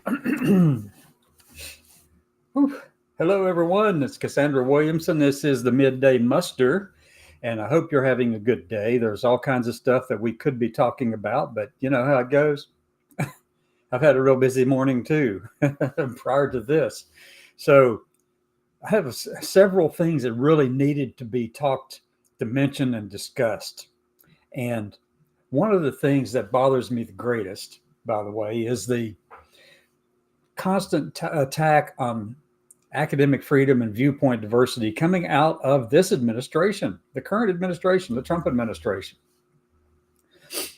Whew. Hello, everyone. It's Cassandra Williamson. This is the Midday Muster, and I hope you're having a good day. There's all kinds of stuff that we could be talking about, but you know how it goes. I've had a real busy morning too prior to this. So I have several things that really needed to be talked, to mention, and discussed. And one of the things that bothers me the greatest, by the way, is the constant attack on academic freedom and viewpoint diversity coming out of this administration, the current administration, the Trump administration.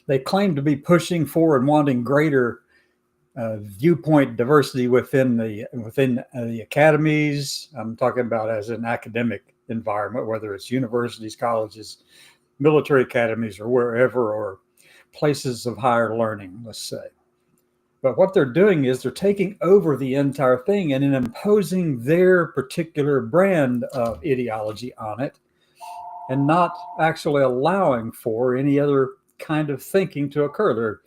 They claim to be pushing for and wanting greater viewpoint diversity within the academies. I'm talking about as an academic environment, whether it's universities, colleges, military academies, or wherever, or places of higher learning, let's say. But what they're doing is they're taking over the entire thing and imposing their particular brand of ideology on it, and not actually allowing for any other kind of thinking to occur. They're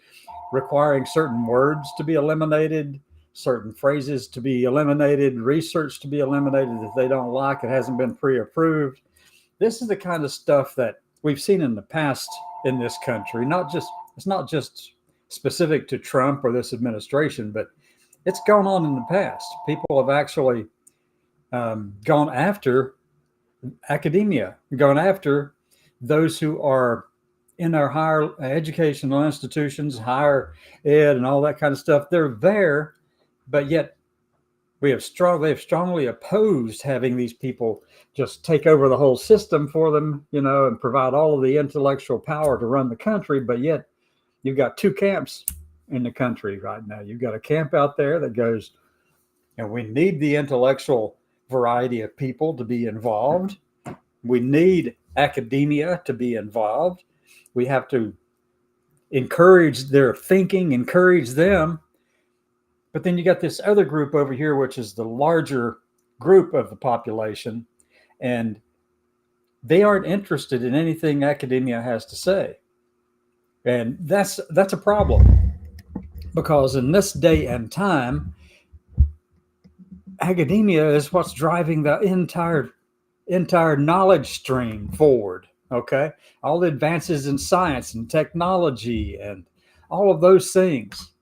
requiring certain words to be eliminated, certain phrases to be eliminated, research to be eliminated if they don't like it, hasn't been pre-approved. This is the kind of stuff that we've seen in the past in this country. It's not just specific to Trump or this administration, but it's gone on in the past. People have actually gone after academia, gone after those who are in our higher educational institutions, higher ed, and all that kind of stuff. They're there, but yet they have strongly opposed having these people just take over the whole system for them, and provide all of the intellectual power to run the country. But yet you've got two camps in the country right now. You've got a camp out there that goes, and we need the intellectual variety of people to be involved. We need academia to be involved. We have to encourage their thinking, encourage them. But then you got this other group over here, which is the larger group of the population, and they aren't interested in anything academia has to say. And that's a problem, because in this day and time, academia is what's driving the entire knowledge stream forward. Okay, all the advances in science and technology and all of those things,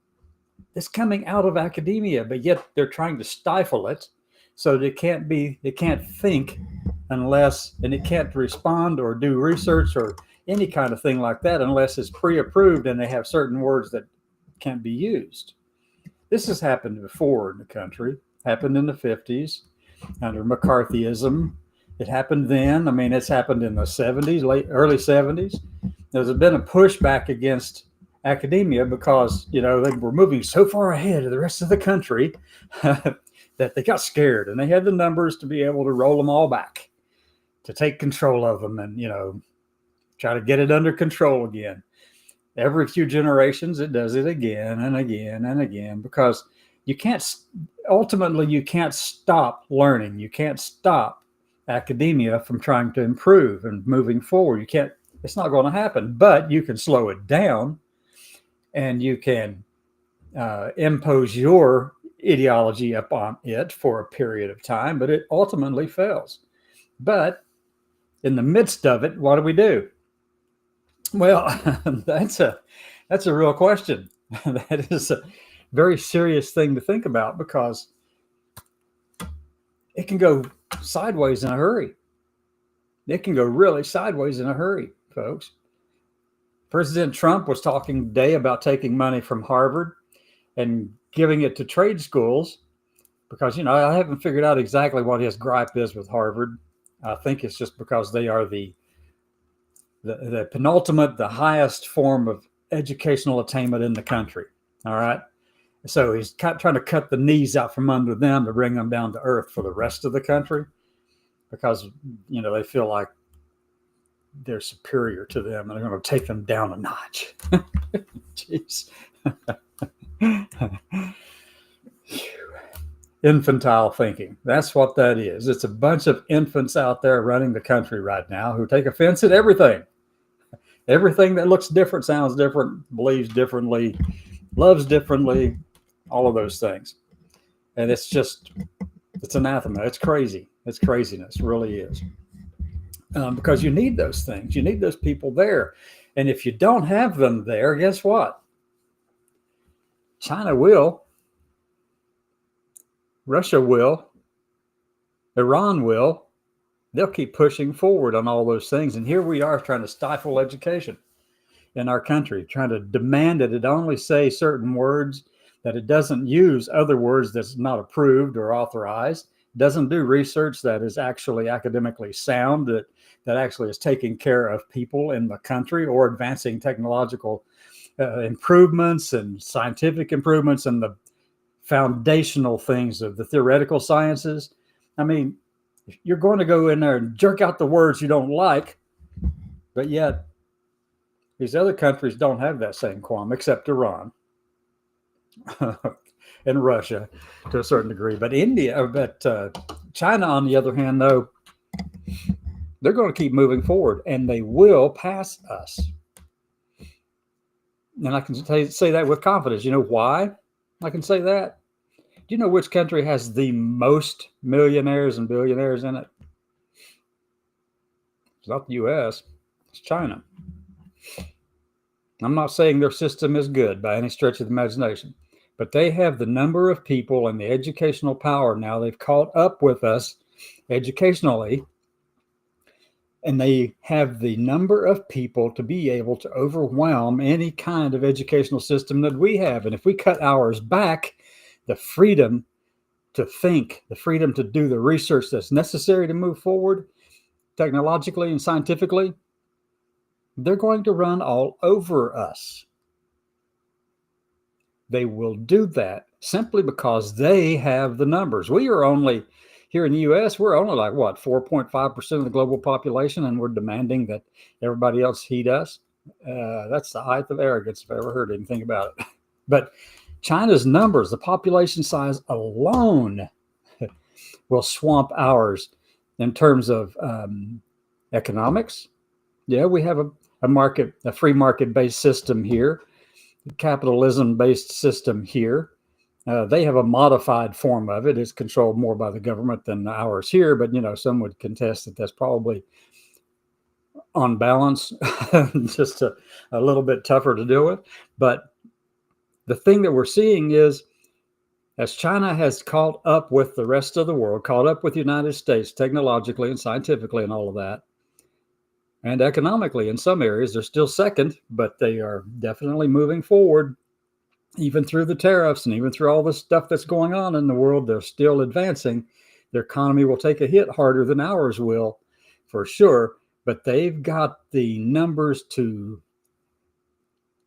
it's coming out of academia, but yet they're trying to stifle it, so they can't think unless, and it can't respond or do research or any kind of thing like that unless it's pre-approved and they have certain words that can't be used. This has happened before in the country, happened in the 50s under McCarthyism. It happened then. I mean, it's happened in the 70s, early 70s. There's been a pushback against academia because, they were moving so far ahead of the rest of the country that they got scared, and they had the numbers to be able to roll them all back, to take control of them and, try to get it under control again. Every few generations, it does it again and again and again, because you can't stop learning. You can't stop academia from trying to improve and moving forward. It's not going to happen, but you can slow it down, and you can impose your ideology upon it for a period of time, but it ultimately fails. But in the midst of it, what do? Well, that's a real question. That is a very serious thing to think about, because it can go sideways in a hurry. It can go really sideways in a hurry, folks. President Trump was talking today about taking money from Harvard and giving it to trade schools, because, I haven't figured out exactly what his gripe is with Harvard. I think it's just because they are the penultimate, the highest form of educational attainment in the country. All right. So he's trying to cut the knees out from under them to bring them down to earth for the rest of the country, because, they feel like they're superior to them and they're going to take them down a notch. Jeez. Infantile thinking. That's what that is. It's a bunch of infants out there running the country right now who take offense at everything. Everything that looks different, sounds different, believes differently, loves differently, all of those things. And it's anathema. It's crazy. It's craziness. It really is. Because you need those things. You need those people there. And if you don't have them there, guess what? China will. Russia will. Iran will. They'll keep pushing forward on all those things. And here we are trying to stifle education in our country, trying to demand that it only say certain words, that it doesn't use other words that's not approved or authorized, doesn't do research that is actually academically sound, that actually is taking care of people in the country or advancing technological improvements and scientific improvements and the foundational things of the theoretical sciences. I mean, you're going to go in there and jerk out the words you don't like, but yet these other countries don't have that same qualm, except Iran and Russia to a certain degree. But China, on the other hand, though, they're going to keep moving forward, and they will pass us. And I can say that with confidence. You know why I can say that? Do you know which country has the most millionaires and billionaires in it? It's not the U.S. It's China. I'm not saying their system is good by any stretch of the imagination, but they have the number of people and the educational power now. They've caught up with us educationally, and they have the number of people to be able to overwhelm any kind of educational system that we have. And if we cut ours back, the freedom to think, the freedom to do the research that's necessary to move forward technologically and scientifically, they're going to run all over us. They will do that simply because they have the numbers. We are only, here in the U.S., we're only like, 4.5% of the global population, and we're demanding that everybody else heed us. That's the height of arrogance, if I ever heard anything about it. But China's numbers, the population size alone, will swamp ours in terms of economics. Yeah, we have a free market-based system here, capitalism-based system here. They have a modified form of it. It's controlled more by the government than ours here, but some would contest that that's probably on balance, just a little bit tougher to deal with. But the thing that we're seeing is, as China has caught up with the rest of the world, caught up with the United States technologically and scientifically and all of that, and economically in some areas, they're still second, but they are definitely moving forward. Even through the tariffs and even through all the stuff that's going on in the world, they're still advancing. Their economy will take a hit harder than ours will, for sure, but they've got the numbers to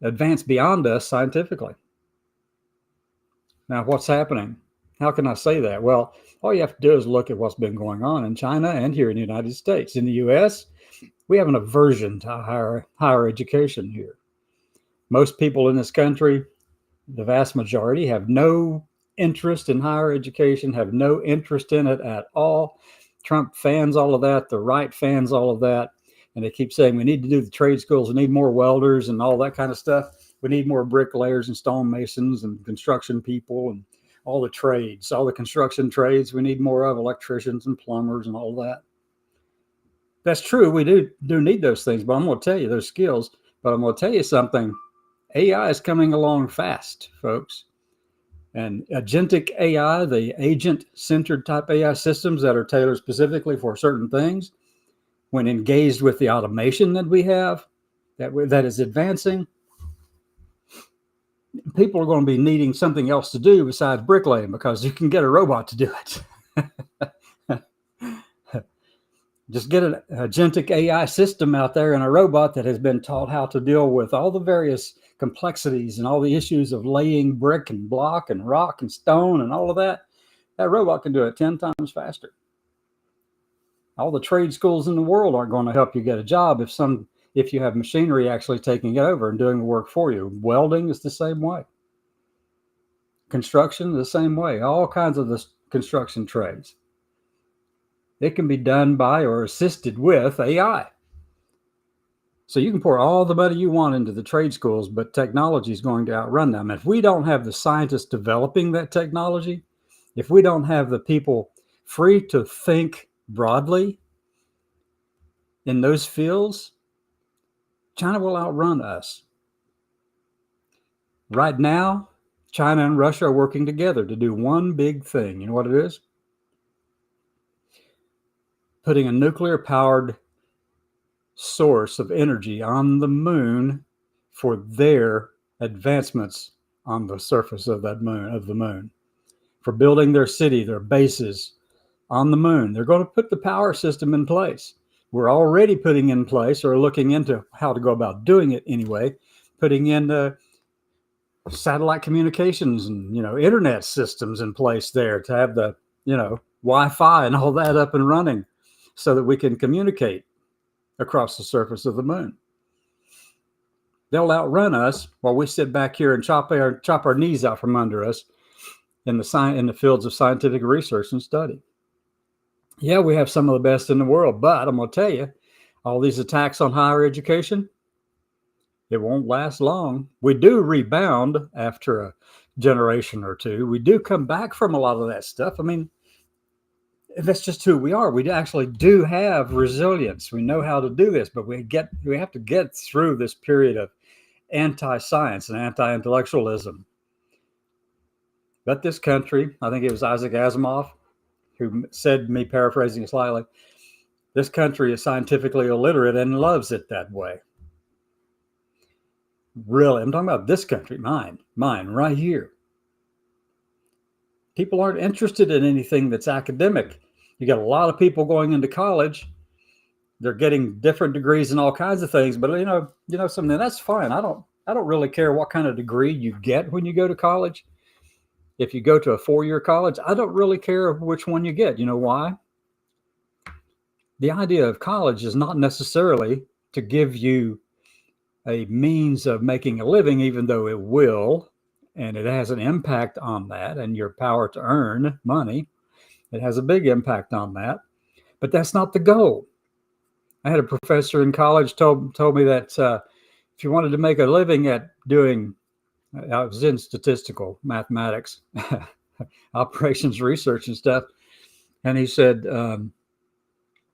advance beyond us scientifically. Now, what's happening? How can I say that? Well, all you have to do is look at what's been going on in China and here in the United States. In the U.S., we have an aversion to higher education here. Most people in this country, the vast majority, have no interest in higher education, have no interest in it at all. Trump fans all of that. The right fans all of that. And they keep saying we need to do the trade schools. We need more welders and all that kind of stuff. We need more bricklayers and stonemasons and construction people and all the trades, all the construction trades. We need more of electricians and plumbers and all that. That's true. We do need those things, but I'm going to tell you those skills. But I'm going to tell you something. AI is coming along fast, folks. And agentic AI, the agent-centered type AI systems that are tailored specifically for certain things, when engaged with the automation that we have, that is advancing, people are going to be needing something else to do besides bricklaying, because you can get a robot to do it. Just get an agentic AI system out there and a robot that has been taught how to deal with all the various complexities and all the issues of laying brick and block and rock and stone and all of that. That robot can do it 10 times faster. All the trade schools in the world aren't going to help you get a job if you have machinery actually taking it over and doing the work for you. Welding is the same way. Construction the same way. All kinds of the construction trades. It can be done by or assisted with AI. So you can pour all the money you want into the trade schools, but technology is going to outrun them. If we don't have the scientists developing that technology, if we don't have the people free to think broadly in those fields, China will outrun us. Right now, China and Russia are working together to do one big thing. You know what it is? Putting a nuclear-powered source of energy on the moon for their advancements on the surface of the moon, for building their city, their bases on the moon. They're going to put the power system in place. We're already putting in place, or looking into how to go about doing it anyway, putting in satellite communications and internet systems in place there to have the Wi-Fi and all that up and running so that we can communicate across the surface of the moon. They'll outrun us while we sit back here and chop our knees out from under us in the fields of scientific research and study. Yeah, we have some of the best in the world, but I'm going to tell you, all these attacks on higher education, it won't last long. We do rebound after a generation or two. We do come back from a lot of that stuff. I mean, that's just who we are. We actually do have resilience. We know how to do this, but we have to get through this period of anti-science and anti-intellectualism. But this country, I think it was Isaac Asimov who said, me paraphrasing slightly, this country is scientifically illiterate and loves it that way. Really, I'm talking about this country, mine right here. People aren't interested in anything that's academic. You got a lot of people going into college. They're getting different degrees in all kinds of things, but something that's fine. I don't really care what kind of degree you get when you go to college. If you go to a 4-year college, I don't really care which one you get. You know why? The idea of college is not necessarily to give you a means of making a living, even though it will, and it has an impact on that and your power to earn money. It has a big impact on that, but that's not the goal. I had a professor in college told me that if you wanted to make a living at doing, I was in statistical mathematics, operations research and stuff, and he said,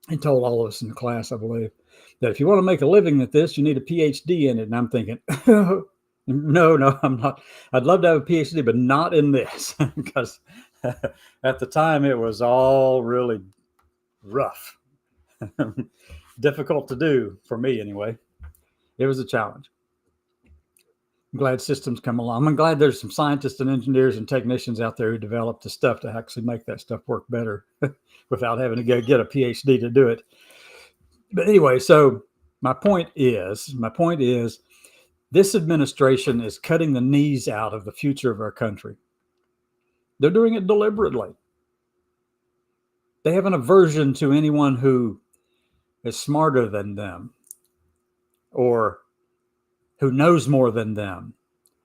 he told all of us in the class, I believe, that if you want to make a living at this, you need a PhD in it. And I'm thinking, no, I'm not. I'd love to have a PhD, but not in this, because at the time it was all really rough, difficult to do for me anyway. It was a challenge. I'm glad systems come along. I'm glad there's some scientists and engineers and technicians out there who develop the stuff to actually make that stuff work better without having to go get a PhD to do it. But anyway, so my point is, this administration is cutting the knees out of the future of our country. They're doing it deliberately. They have an aversion to anyone who is smarter than them, or who knows more than them,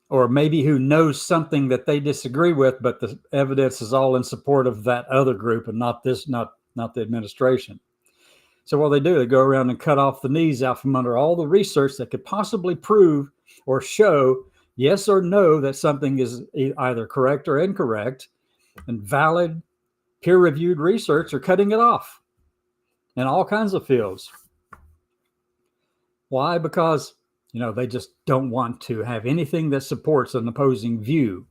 or maybe who knows something that they disagree with, but the evidence is all in support of that other group and not the administration. So what they do, they go around and cut off the knees out from under all the research that could possibly prove or show yes or no that something is either correct or incorrect, and valid peer-reviewed research, are cutting it off in all kinds of fields. Why? Because they just don't want to have anything that supports an opposing view.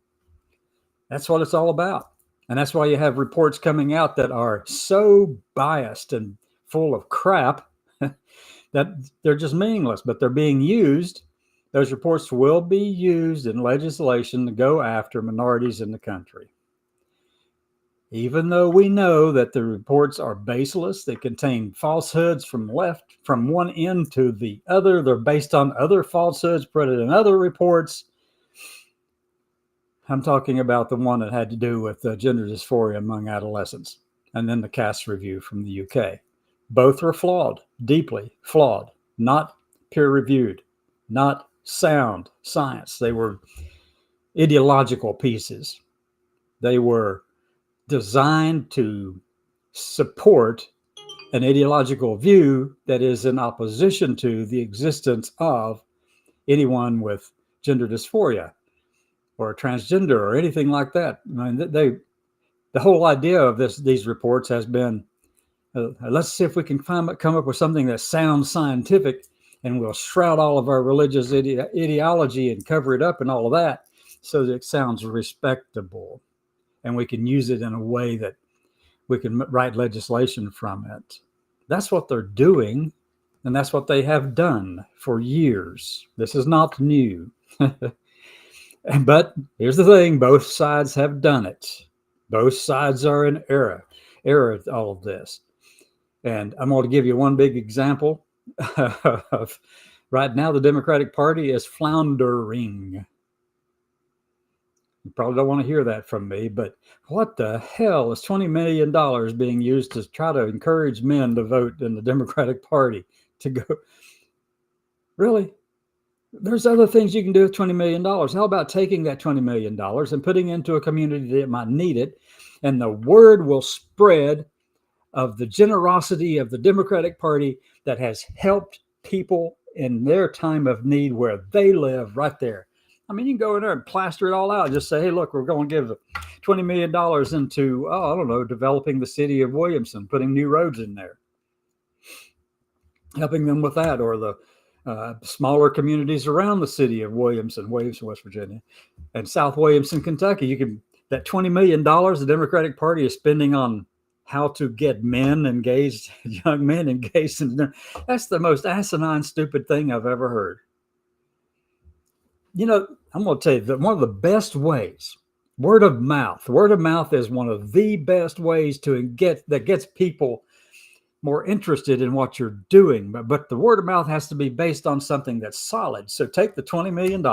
That's what it's all about. And that's why you have reports coming out that are so biased and full of crap that they're just meaningless, but they're being used. Those reports will be used in legislation to go after minorities in the country. Even though we know that the reports are baseless, they contain falsehoods from one end to the other. They're based on other falsehoods put in other reports. I'm talking about the one that had to do with gender dysphoria among adolescents, and then the Cass review from the UK. Both were flawed, deeply flawed, not peer-reviewed, not sound science. They were ideological pieces. They were designed to support an ideological view that is in opposition to the existence of anyone with gender dysphoria or transgender or anything like that. I mean, the whole idea of these reports has been, let's see if we can come up with something that sounds scientific, and we'll shroud all of our religious ideology and cover it up and all of that so that it sounds respectable, and we can use it in a way that we can write legislation from it. That's what they're doing, and that's what they have done for years. This is not new. But here's the thing, both sides have done it. Both sides are in error at all of this. And I'm going to give you one big example of right now the Democratic Party is floundering. You probably don't want to hear that from me, but what the hell is $20 million being used to try to encourage men to vote in the Democratic Party to go? Really? There's other things you can do with $20 million. How about taking that $20 million and putting it into a community that might need it, and the word will spread of the generosity of the Democratic Party that has helped people in their time of need where they live right there. I mean, you can go in there and plaster it all out. Just say, hey, look, we're going to give $20 million into, I don't know, developing the city of Williamson, putting new roads in there, helping them with that, or the smaller communities around the city of Williamson, West Virginia, and South Williamson, Kentucky. You can, that $20 million the Democratic Party is spending on how to get men engaged, young men engaged in, that's the most asinine, stupid thing I've ever heard. You know, I'm going to tell you that one of the best ways, word of mouth is one of the best ways that gets people more interested in what you're doing. But the word of mouth has to be based on something that's solid. So take the $20 million,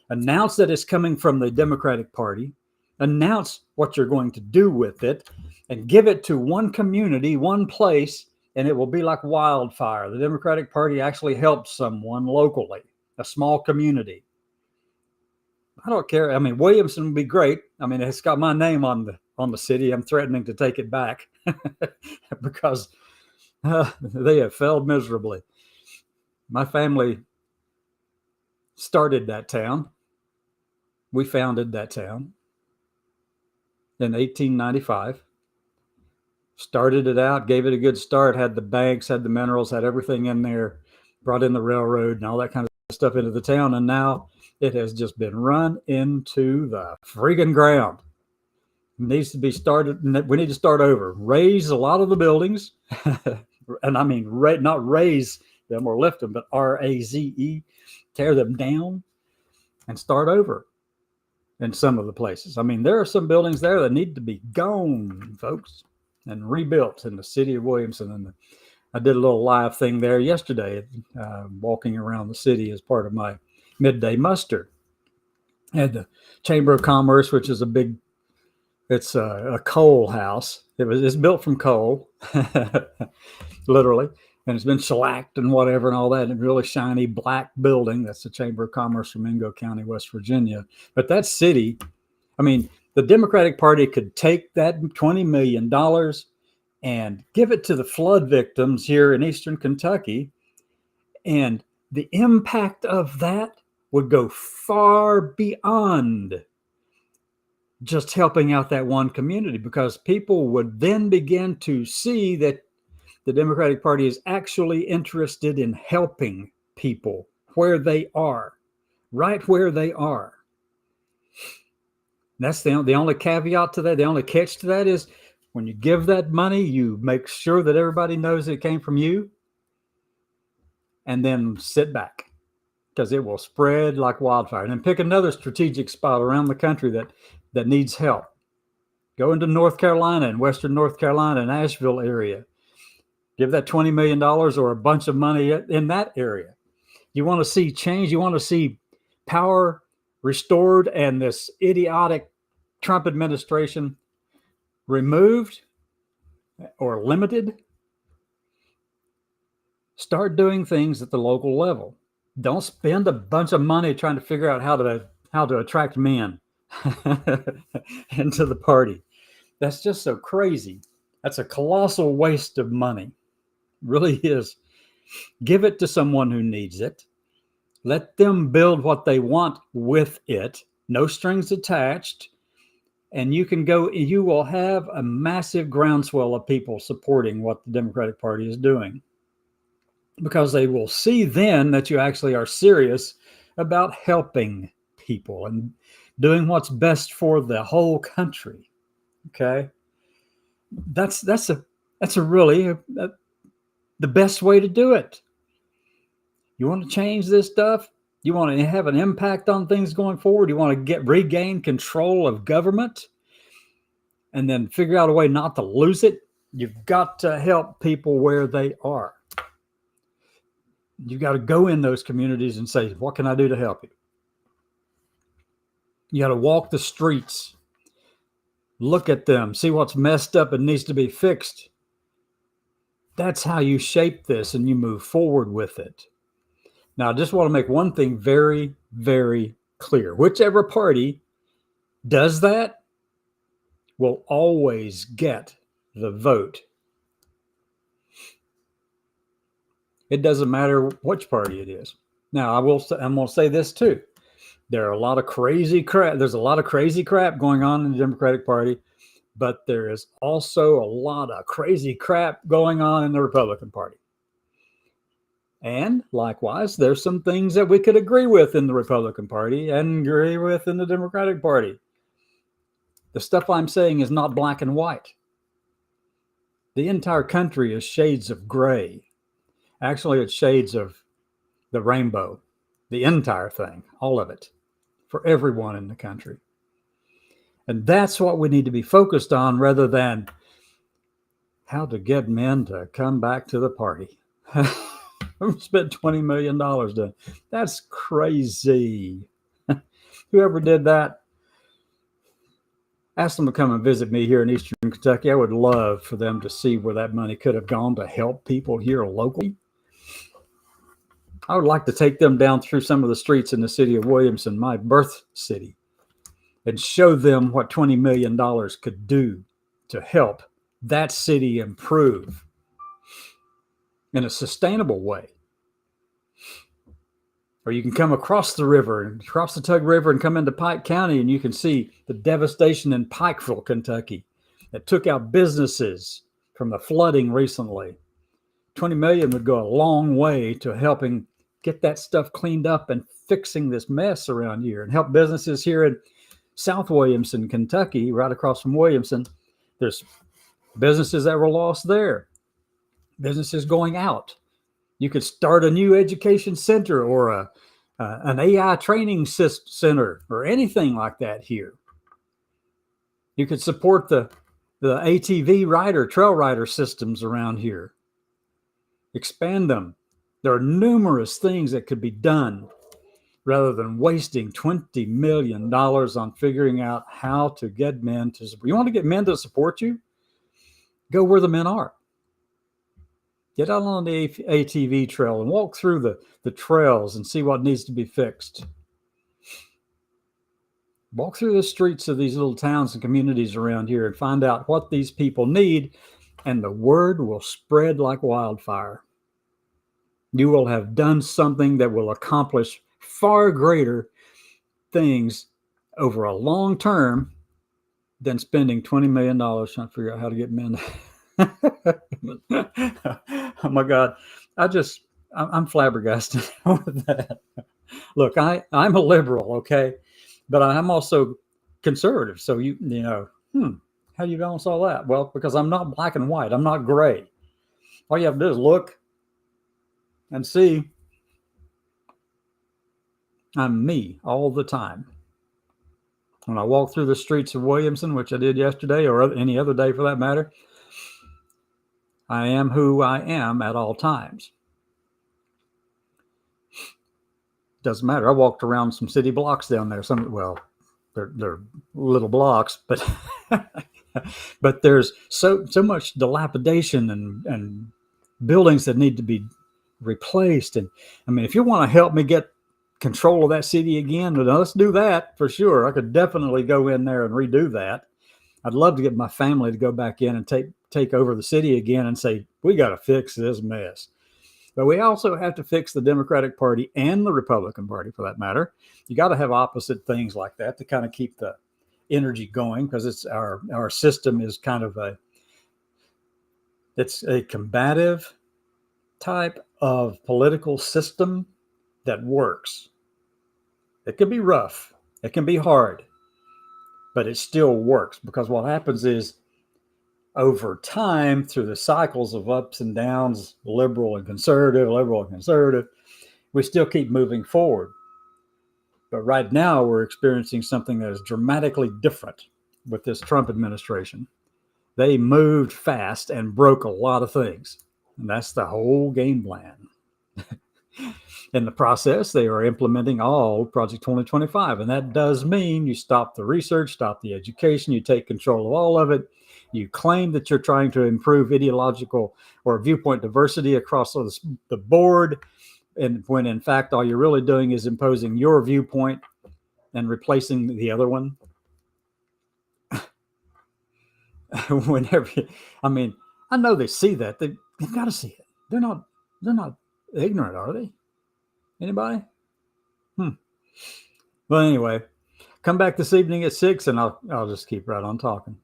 announce that it's coming from the Democratic Party, announce what you're going to do with it, and give it to one community, one place, and it will be like wildfire. The Democratic Party actually helps someone locally, a small community. I don't care. I mean, Williamson would be great. I mean, it's got my name on the city. I'm threatening to take it back because they have failed miserably. My family started that town. We founded that town in 1895. Started it out, gave it a good start, had the banks, had the minerals, had everything in there, brought in the railroad and all that kind of stuff into the town. And now it has just been run into the freaking ground. It needs to be started. We need to start over, raise a lot of the buildings. And I mean, not raise them or lift them, but RAZE, tear them down and start over in some of the places. I mean, there are some buildings there that need to be gone, folks, and rebuilt in the city of Williamson. And I did a little live thing there yesterday, walking around the city as part of my midday muster. Had the Chamber of Commerce, which is it's a coal house. It's built from coal, literally, and it's been shellacked and whatever and all that. And a really shiny black building. That's the Chamber of Commerce from Mingo County, West Virginia. But that city, I mean, the Democratic Party could take that $20 million and give it to the flood victims here in Eastern Kentucky. And the impact of that would go far beyond just helping out that one community, because people would then begin to see that the Democratic Party is actually interested in helping people where they are, right where they are. That's the only caveat to that. The only catch to that is when you give that money, you make sure that everybody knows it came from you, and then sit back, because it will spread like wildfire. And then pick another strategic spot around the country that needs help. Go into North Carolina and Western North Carolina and Asheville area. Give that $20 million or a bunch of money in that area. You want to see change. You want to see power restored and this idiotic Trump administration removed or limited. Start doing things at the local level. Don't spend a bunch of money trying to figure out how to attract men into the party. That's just so crazy. That's a colossal waste of money. Really is. Give it to someone who needs it. Let them build what they want with it. No strings attached. And you will have a massive groundswell of people supporting what the Democratic Party is doing, because they will see then that you actually are serious about helping people and doing what's best for the whole country. Okay. That's really the best way to do it. You want to change this stuff? You want to have an impact on things going forward? You want to regain control of government and then figure out a way not to lose it? You've got to help people where they are. You've got to go in those communities and say, what can I do to help you? You got to walk the streets, look at them, see what's messed up and needs to be fixed. That's how you shape this and you move forward with it. Now, I just want to make one thing very, very clear. Whichever party does that will always get the vote. It doesn't matter which party it is. Now, I'm going to say this too. There are a lot of crazy crap. There's a lot of crazy crap going on in the Democratic Party, but there is also a lot of crazy crap going on in the Republican Party. And likewise, there's some things that we could agree with in the Republican Party and agree with in the Democratic Party. The stuff I'm saying is not black and white. The entire country is shades of gray. Actually, it's shades of the rainbow, the entire thing, all of it, for everyone in the country. And that's what we need to be focused on, rather than how to get men to come back to the party. Spent $20 million doing. That's crazy. Whoever did that, ask them to come and visit me here in Eastern Kentucky. I would love for them to see where that money could have gone to help people here locally. I would like to take them down through some of the streets in the city of Williamson, my birth city, and show them what $20 million could do to help that city improve in a sustainable way. Or you can come across the river and cross the Tug River and come into Pike County, and you can see the devastation in Pikeville, Kentucky, that took out businesses from the flooding recently. 20 million would go a long way to helping get that stuff cleaned up and fixing this mess around here, and help businesses here in South Williamson, Kentucky, right across from Williamson. There's businesses that were lost there, businesses going out. You could start a new education center or an AI training center or anything like that here. You could support the ATV trail rider systems around here. Expand them. There are numerous things that could be done rather than wasting $20 million on figuring out how to get men to support. You want to get men to support you? Go where the men are. Get out on the ATV trail and walk through the trails and see what needs to be fixed. Walk through the streets of these little towns and communities around here and find out what these people need, and the word will spread like wildfire. You will have done something that will accomplish far greater things over a long term than spending $20 million trying to figure out how to get men. Oh my God. I'm flabbergasted with that. Look, I'm a liberal, okay? But I'm also conservative. So how do you balance all that? Well, because I'm not black and white. I'm not gray. All you have to do is look and see I'm me all the time. When I walk through the streets of Williamson, which I did yesterday or any other day for that matter, I am who I am at all times. Doesn't matter. I walked around some city blocks down there. They're little blocks, but but there's so much dilapidation and buildings that need to be replaced. And I mean, if you want to help me get control of that city again, let's do that for sure. I could definitely go in there and redo that. I'd love to get my family to go back in and take over the city again and say, we got to fix this mess. But we also have to fix the Democratic Party and the Republican Party, for that matter. You got to have opposite things like that to kind of keep the energy going, because it's our system is kind of it's a combative type of political system that works. It can be rough, it can be hard, but it still works, because what happens is, over time, through the cycles of ups and downs, liberal and conservative, we still keep moving forward. But right now, we're experiencing something that is dramatically different with this Trump administration. They moved fast and broke a lot of things, and that's the whole game plan. In the process, they are implementing all Project 2025, and that does mean you stop the research, stop the education, you take control of all of it. You claim that you're trying to improve ideological or viewpoint diversity across the board, and when in fact all you're really doing is imposing your viewpoint and replacing the other one. I know they see that. They've got to see it. They're not ignorant, are they? Anybody? Well, anyway, come back this evening at 6, and I'll just keep right on talking.